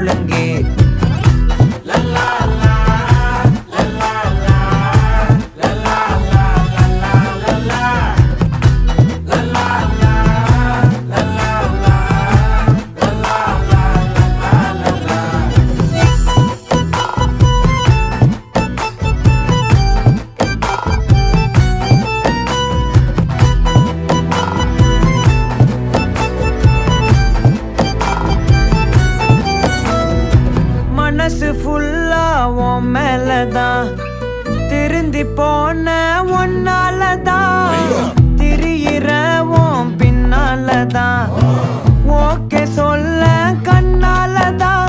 முழங்கே மனசு ஃபுல்லா உன் மேலதான் திருந்தி போன ஒன்னாலதான் திரியிற உன் பின்னாலதான் ஓகே சொல்ல கண்ணாலதான்